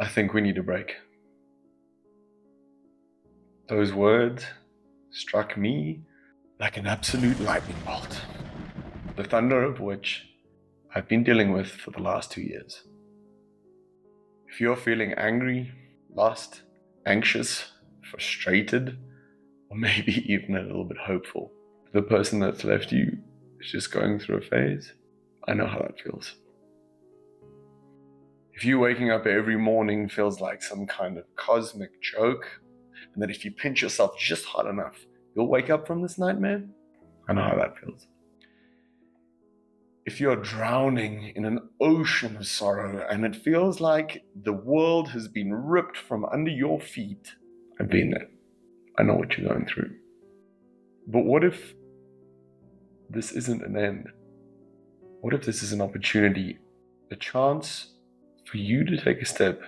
I think we need a break. Those words struck me like an absolute lightning bolt, the thunder of which I've been dealing with for the last 2 years. If you're feeling angry, lost, anxious, frustrated, or maybe even a little bit hopeful, the person that's left you is just going through a phase, I know how that feels. If you waking up every morning feels like some kind of cosmic joke, and that if you pinch yourself just hard enough, you'll wake up from this nightmare, I know how that feels. If you're drowning in an ocean of sorrow and it feels like the world has been ripped from under your feet, I've been there. I know what you're going through. But what if this isn't an end? What if this is an opportunity, a chance for you to take a step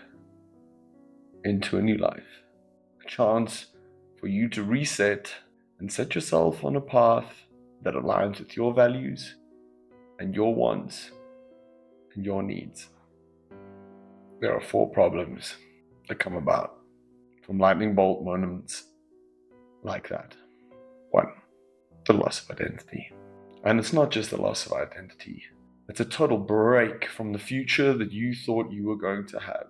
into a new life? A chance for you to reset and set yourself on a path that aligns with your values and your wants and your needs. There are 4 problems that come about from lightning bolt moments like that. 1, the loss of identity. And it's not just the loss of identity. It's a total break from the future that you thought you were going to have.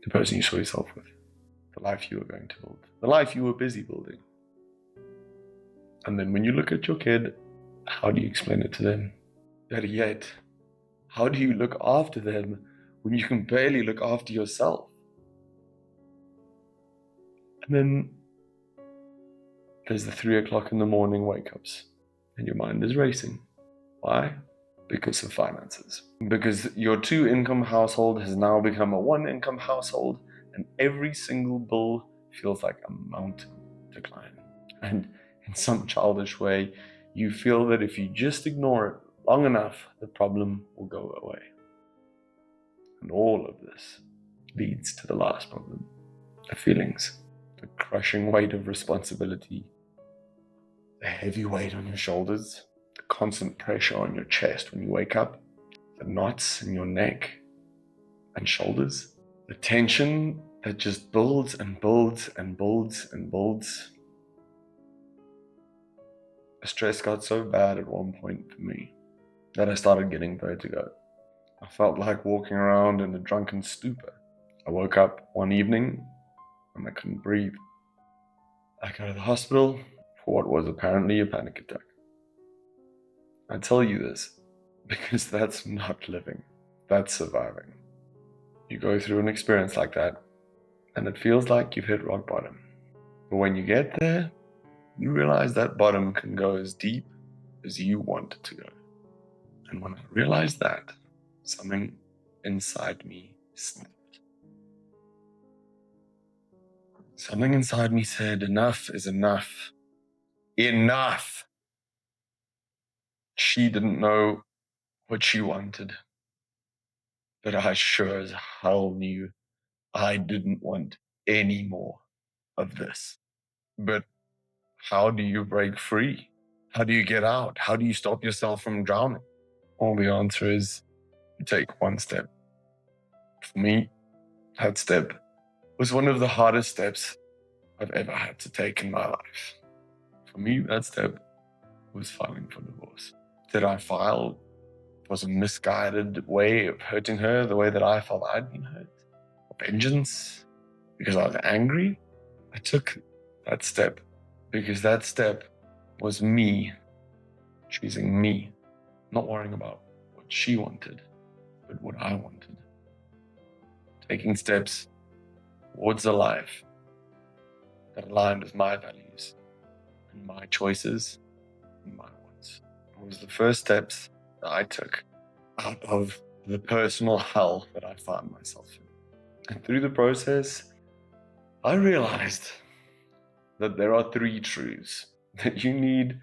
The person you saw yourself with. The life you were going to build. The life you were busy building. And then when you look at your kid, how do you explain it to them? Better yet, how do you look after them when you can barely look after yourself? And then there's the 3 o'clock in the morning wake-ups, and your mind is racing. Why? Because of finances. Because your 2-income household has now become a 1-income household, and every single bill feels like a mountain to climb. And in some childish way, you feel that if you just ignore it long enough, the problem will go away. And all of this leads to the last problem, the feelings, the crushing weight of responsibility, the heavy weight on your shoulders, the constant pressure on your chest when you wake up, the knots in your neck and shoulders, the tension that just builds and builds and builds and builds. The stress got so bad at one point for me that I started getting vertigo. I felt like walking around in a drunken stupor. I woke up one evening and I couldn't breathe. I go to the hospital for what was apparently a panic attack. I tell you this because that's not living, that's surviving. You go through an experience like that and it feels like you've hit rock bottom. But when you get there, you realize that bottom can go as deep as you want it to go. And when I realized that, something inside me snapped. Something inside me said, enough is enough. Enough! She didn't know what she wanted, but I sure as hell knew I didn't want any more of this. But how do you break free? How do you get out? How do you stop yourself from drowning? Well, the answer is you take one step. For me, that step was one of the hardest steps I've ever had to take in my life. For me, that step was filing for divorce. Did I file? Was a misguided way of hurting her the way that I felt I'd been hurt? Vengeance? Because I was angry? I took that step because that step was me choosing me, not worrying about what she wanted, but what I wanted. Taking steps towards a life that aligned with my values and my choices and my wants. It was the first steps that I took out of the personal hell that I found myself in. And through the process, I realized that there are 3 truths that you need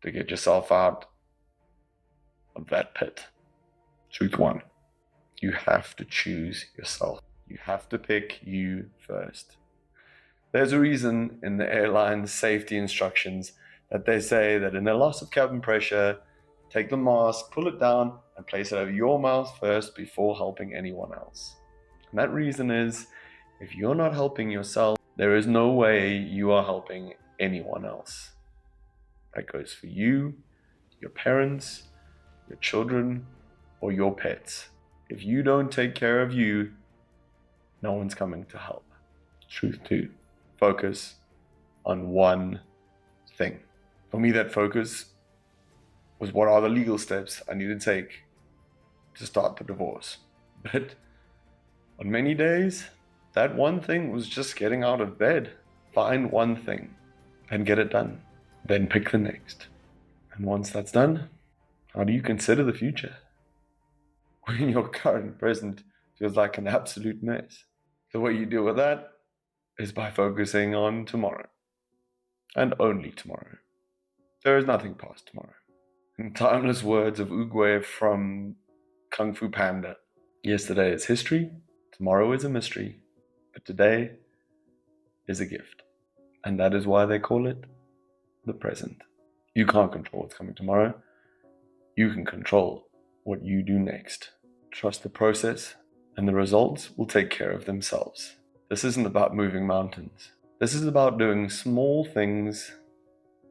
to get yourself out of that pit. Truth 1, you have to choose yourself. You have to pick you first. There's a reason in the airline's safety instructions that they say that in a loss of cabin pressure, take the mask, pull it down, and place it over your mouth first before helping anyone else. And that reason is, if you're not helping yourself, there is no way you are helping anyone else. That goes for you, your parents, your children, or your pets. If you don't take care of you, no one's coming to help. Truth two. Focus on one thing. For me, that focus was what are the legal steps I need to take to start the divorce. But on many days, that one thing was just getting out of bed. Find one thing and get it done. Then pick the next. And once that's done, how do you consider the future when your current present feels like an absolute mess? The way you deal with that is by focusing on tomorrow, and only tomorrow. There is nothing past tomorrow. In timeless words of Oogway from Kung Fu Panda, yesterday is history, tomorrow is a mystery, but today is a gift. And that is why they call it the present. You can't control what's coming tomorrow. You can control what you do next. Trust the process, and the results will take care of themselves. This isn't about moving mountains. This is about doing small things,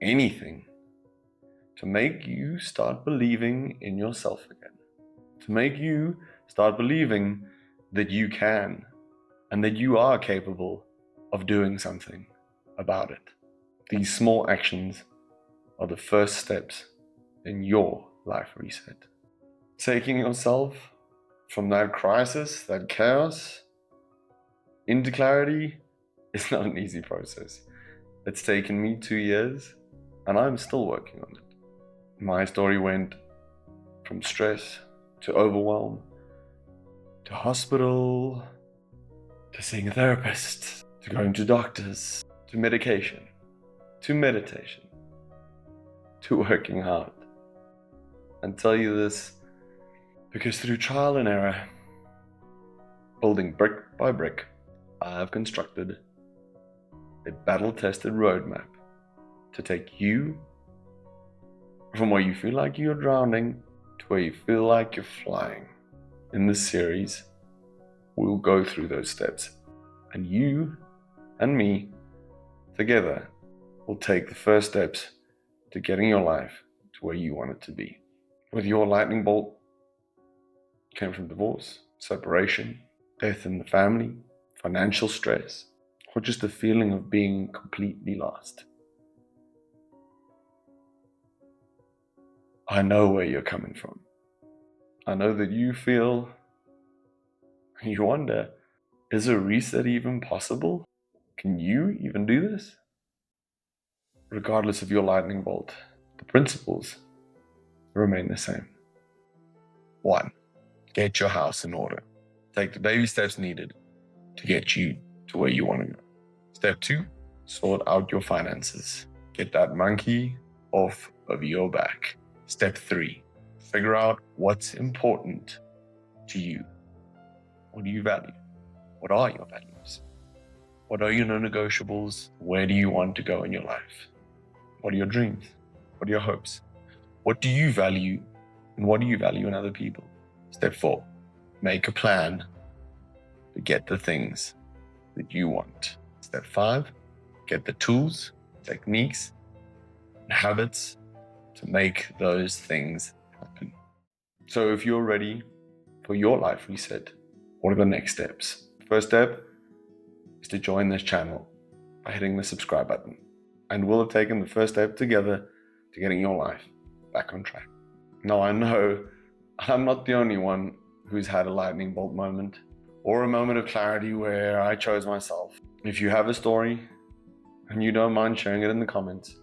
anything, to make you start believing in yourself again. To make you start believing that you can and that you are capable of doing something about it. These small actions are the first steps in your life reset. Taking yourself from that crisis, that chaos, into clarity is not an easy process. It's taken me 2 years, and I'm still working on it. My story went from stress to overwhelm, to hospital, to seeing a therapist, to going to doctors, to medication, to meditation, to working hard. And tell you this because through trial and error, building brick by brick, I have constructed a battle-tested roadmap to take you from where you feel like you're drowning to where you feel like you're flying. In this series, we'll go through those steps, and you and me together will take the first steps to getting your life to where you want it to be. Whether your lightning bolt came from divorce, separation, death in the family, financial stress, or just a feeling of being completely lost. I know where you're coming from. I know that you feel, you wonder, is a reset even possible? Can you even do this? Regardless of your lightning bolt, the principles remain the same. 1. Get your house in order. Take the baby steps needed to get you to where you want to go. Step 2, sort out your finances. Get that monkey off of your back. Step 3, figure out what's important to you. What do you value? What are your values? What are your non-negotiables? Where do you want to go in your life? What are your dreams? What are your hopes? What do you value, and what do you value in other people? Step 4, make a plan to get the things that you want. Step 5, get the tools, techniques, and habits to make those things happen. So if you're ready for your life reset, what are the next steps? First step is to join this channel by hitting the subscribe button. And we'll have taken the first step together to getting your life back on track. Now I know I'm not the only one who's had a lightning bolt moment or a moment of clarity where I chose myself. If you have a story and you don't mind sharing it in the comments,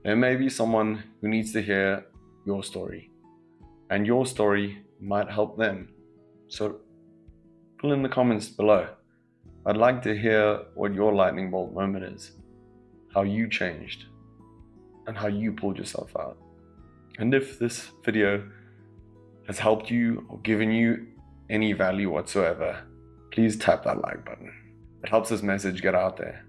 there may be someone who needs to hear your story, and your story might help them. So put in the comments below. I'd like to hear what your lightning bolt moment is, how you changed, and how you pulled yourself out. And if this video has helped you or given you any value whatsoever, please tap that like button. It helps this message get out there,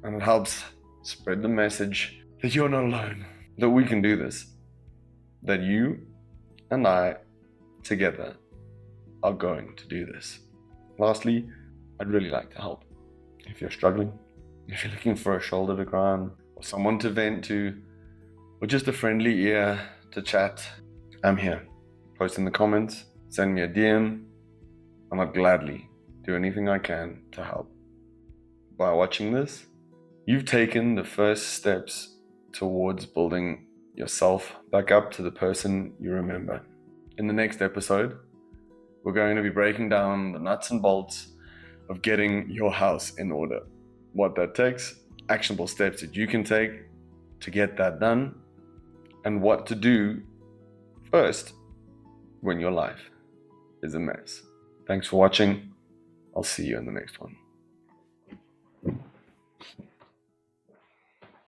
and it helps spread the message that you're not alone, that we can do this, that you and I together are going to do this. Lastly, I'd really like to help. If you're struggling, if you're looking for a shoulder to cry on, or someone to vent to, or just a friendly ear to chat, I'm here. Post in the comments, send me a DM, and I'd gladly do anything I can to help. By watching this, you've taken the first steps towards building yourself back up to the person you remember. In the next episode, we're going to be breaking down the nuts and bolts of getting your house in order, what that takes, actionable steps that you can take to get that done, and what to do first when your life is a mess. Thanks for watching. I'll see you in the next one.